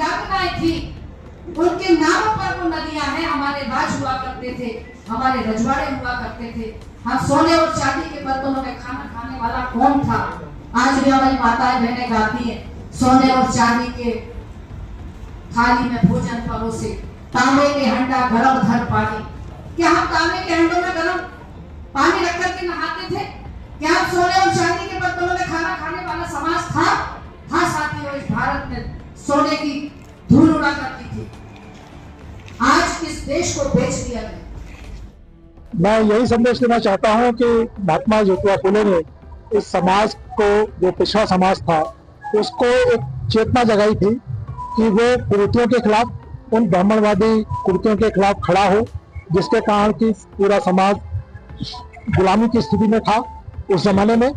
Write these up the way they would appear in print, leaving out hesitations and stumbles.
वीरांगनाएं थी, उनके नामों पर वो नदियां हैं। हमारे राज हुआ करते थे, हमारे रजवाड़े हुआ करते थे। हम सोने और चांदी के बर्तनों में खाना खाने वाला कौन था? आज भी हमारी माताएं बहनें गाती हैं, सोने और चांदी के थाली में भोजन परोसे, तांबे के हंडा गरम धर पानी। क्या हम तांबे के हंडों में गरम पानी रख करके नहाते थे? क्या हम सोने और चांदी के बर्तनों में खाना खाने वाला समाज था? साथियों, इस भारत में सोने की धूल उड़ा करती थी। आज इस देश को बेच दिया गया। मैं यही संदेश देना चाहता हूं कि महात्मा ज्योतिबा फुले ने इस समाज को, जो पिछड़ा समाज था, उसको एक चेतना जगाई थी कि वो कुरीतियों के खिलाफ, उन ब्राह्मणवादी कुरीतियों के खिलाफ खड़ा हो, जिसके कारण कि पूरा समाज गुलामी की स्थिति में था उस जमाने में।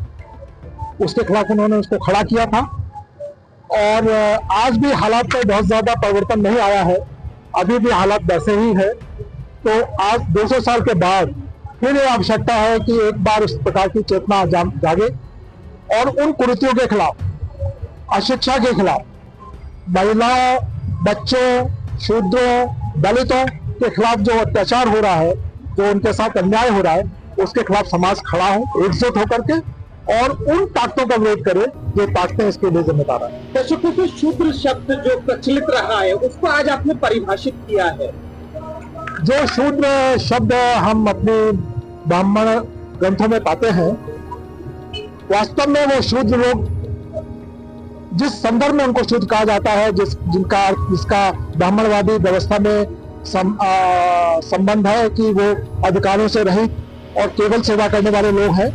उसके खिलाफ उन्होंने उसको खड़ा किया था। और आज भी हालात में बहुत ज्यादा परिवर्तन नहीं आया है, अभी भी हालात वैसे ही है। तो आज 200 साल के बाद फिर ये आवश्यकता है कि एक बार इस प्रकार की चेतना जागे और उन कुरीतियों के खिलाफ, अशिक्षा के खिलाफ, महिलाओं, बच्चों, शूद्रों, दलितों के खिलाफ जो अत्याचार हो रहा है, जो उनके साथ अन्याय हो रहा है, उसके खिलाफ समाज खड़ा हो एकजुट होकर के और उन ताकतों का विरोध करे जो ताकतें इसके लिए जिम्मेदार है। दर्शकों को शूद्र शब्द जो प्रचलित रहा है उसको आज आपने परिभाषित किया है। जो शूद्र शब्द हम अपने ब्राह्मण ग्रंथों में पाते हैं, वास्तव में वो शूद्र लोग जिस संदर्भ में उनको शूद्र कहा जाता है, जिसका ब्राह्मणवादी व्यवस्था में संबंध है कि वो अधिकारों से रहित और केवल सेवा करने वाले लोग हैं।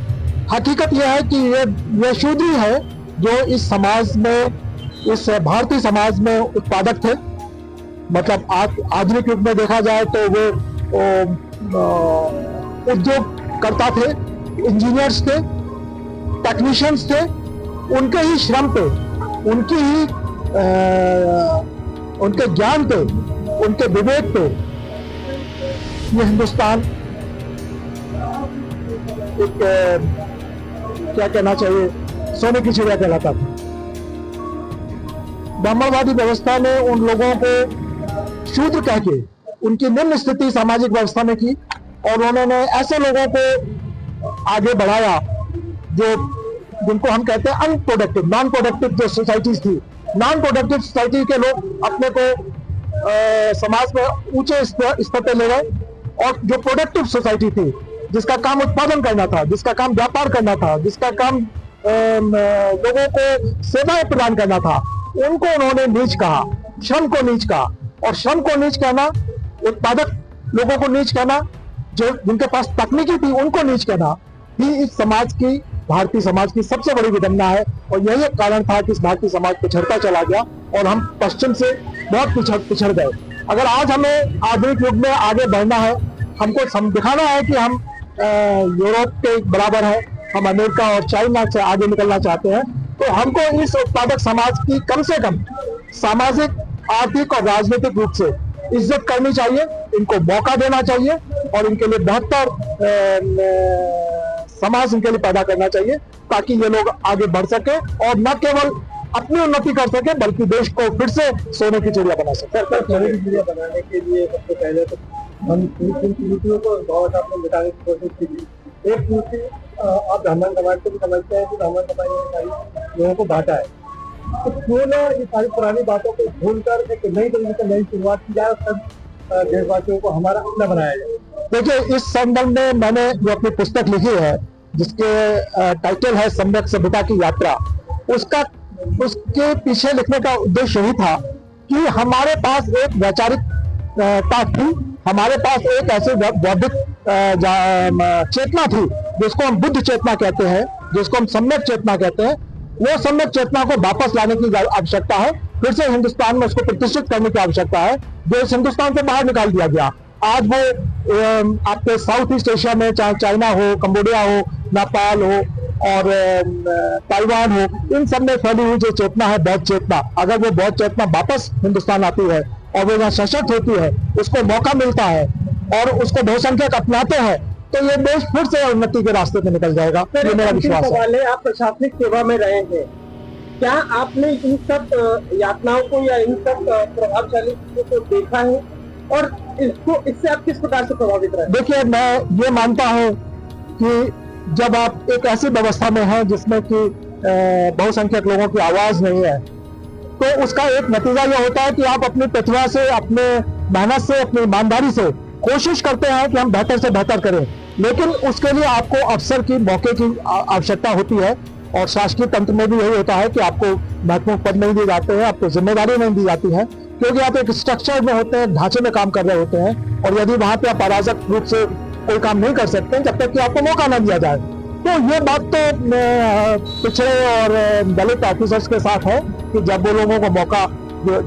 हकीकत यह है कि ये शूद्र ही है जो इस समाज में, इस भारतीय समाज में उत्पादक थे। मतलब आधुनिक युग में देखा जाए तो वो उद्योगकर्ता थे, इंजीनियर्स थे, टेक्नीशियंस थे। उनके ही श्रम पे, उनके ज्ञान पे, उनके विवेक पे ये हिंदुस्तान एक क्या कहना चाहिए, सोने की चिड़िया कहलाता था। ब्राह्मणवादी व्यवस्था ने उन लोगों को शूद्र कह के उनकी निम्न स्थिति सामाजिक व्यवस्था में की और उन्होंने ऐसे लोगों को आगे बढ़ाया जिनको हम कहते हैं अनप्रोडक्टिव, नॉन प्रोडक्टिव जो सोसाइटीज थी। नॉन प्रोडक्टिव सोसाइटी के लोग अपने को समाज में ऊंचे स्तर पे ले गए और जो प्रोडक्टिव सोसाइटी थी, जिसका काम उत्पादन करना था, जिसका काम व्यापार करना था, जिसका काम लोगों को सेवाएं प्रदान करना था, उनको उन्होंने नीच कहा, श्रम को नीच कहा। और श्रम को नीच कहना, उत्पादक लोगों को नीच कहना, जो जिनके पास तकनीकी थी उनको नीच कहना ही इस समाज की, भारतीय समाज की सबसे बड़ी विडंबना है। और यही एक कारण था कि इस भारतीय समाज पिछड़ता चला गया और हम पश्चिम से बहुत पिछड़ गए। अगर आज हमें आधुनिक युग में आगे बढ़ना है, हमको दिखाना है कि हम यूरोप के बराबर है, हम अमेरिका और चाइना से आगे निकलना चाहते हैं, तो हमको इस उत्पादक समाज की कम से कम सामाजिक, आर्थिक और राजनीतिक रूप से इज्जत करनी चाहिए, इनको मौका देना चाहिए और इनके लिए बेहतर समाज इनके लिए पैदा करना चाहिए ताकि ये लोग आगे बढ़ सके और न केवल अपनी उन्नति कर सके बल्कि देश को फिर से सोने की चिड़िया बना सके। सोने की चिड़िया बनाने के लिए सबसे पहले तो हम कुरीतियों को बहुत आपने मिटाने की कोशिश की। एक कुरीति आप ब्राह्मण समाज को भी समझते हैं कि ब्राह्मण समाज ने सारी लोगों को बांटा है, तो क्यों ना ये सारी पुरानी बातों को भूलकर एक नई तरीके से नई शुरुआत की जाए और सब देशवासियों को हमारा अपना बनाया जाए। देखिए, इस संदर्भ में मैंने जो अपनी पुस्तक लिखी है जिसके टाइटल है सम्यक सभ्यता की यात्रा, उसके पीछे लिखने का उद्देश्य यही था कि हमारे पास एक वैचारिकता थी, हमारे पास एक ऐसी बौद्धिक चेतना थी जिसको हम बुद्ध चेतना कहते हैं, जिसको हम सम्यक चेतना कहते हैं। वो सम्यक चेतना को वापस लाने की आवश्यकता है, फिर से हिंदुस्तान में उसको प्रतिष्ठित करने की आवश्यकता है, जो इस हिंदुस्तान से बाहर निकाल दिया गया। आज वो आपके साउथ ईस्ट एशिया में, चाहे चाइना हो, कंबोडिया हो, नेपाल हो और ताइवान हो, इन सब में फैली हुई जो चेतना है, बौद्ध चेतना, अगर वो बौद्ध चेतना वापस हिंदुस्तान आती है और वो यहाँ सशक्त होती है, उसको मौका मिलता है और उसको बहुसंख्यक अपनाते हैं, तो ये देश फिर से उन्नति के रास्ते पे निकल जाएगा। ये मेरा विश्वास है। आप प्रशासनिक सेवा में रहे हैं, क्या आपने इन सब यातनाओं को या इन सब प्रभावशाली चीजों को देखा है और इससे आप किस प्रकार से प्रभावित रहे? देखिए, मैं ये मानता हूँ कि जब आप एक ऐसी व्यवस्था में हैं जिसमें कि बहुसंख्यक लोगों की आवाज नहीं है, तो उसका एक नतीजा यह होता है कि आप अपनी प्रतिभा से, अपने मेहनत से, अपनी ईमानदारी से कोशिश करते हैं कि हम बेहतर से बेहतर करें, लेकिन उसके लिए आपको अवसर की, मौके की आवश्यकता होती है। और शासकीय तंत्र में भी यही होता है कि आपको महत्वपूर्ण पद नहीं दिए जाते हैं, आपको जिम्मेदारी नहीं दी जाती है, क्योंकि आप एक स्ट्रक्चर में होते हैं, ढांचे में काम कर रहे होते हैं, और यदि वहां पे आप अराजक रूप से कोई काम नहीं कर सकते जब तक कि आपको मौका न दिया जाए। तो ये बात तो पिछड़े और दलित ऑफिसर्स के साथ है कि जब वो लोगों को मौका,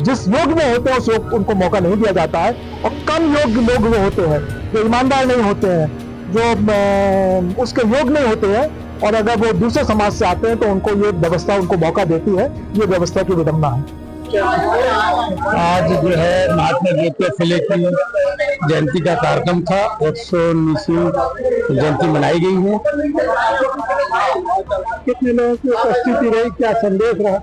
जिस योग में होते हैं उस योग उनको मौका नहीं दिया जाता है, और कम योग्य लोग वो होते हैं जो ईमानदार नहीं होते हैं, जो उसके योग नहीं होते हैं, और अगर वो दूसरे समाज से आते हैं तो उनको ये व्यवस्था उनको मौका देती है। ये व्यवस्था की विडंबना है। आज जो है महात्मा ज्योतिबा फुले की जयंती का कार्यक्रम था, 119वीं जयंती मनाई गई है। कितने लोगों की उपस्थिति रही, क्या संदेश रहा?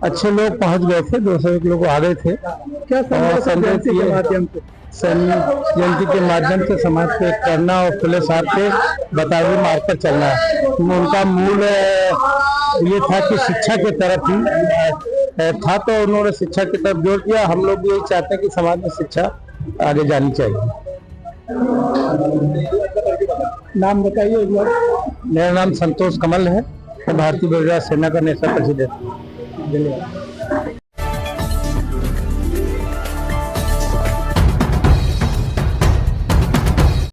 अच्छे लोग पहुंच गए थे, 201 लोग आ गए थे। क्या संदेश के माध्यम से? जयंती के माध्यम से समाज को एक करना और फुले साहब के बताए हुए मार्ग पर चलना है। उनका मूल ये था कि शिक्षा की तरफ ही था, तो उन्होंने शिक्षा की तरफ जोर दिया। हम लोग भी यही चाहते हैं कि समाज में शिक्षा आगे जानी चाहिए। नाम बताइए। मेरा नाम संतोष कमल है, भारतीय बलिदान सेना का नेशनल प्रेसिडेंट। धन्यवाद।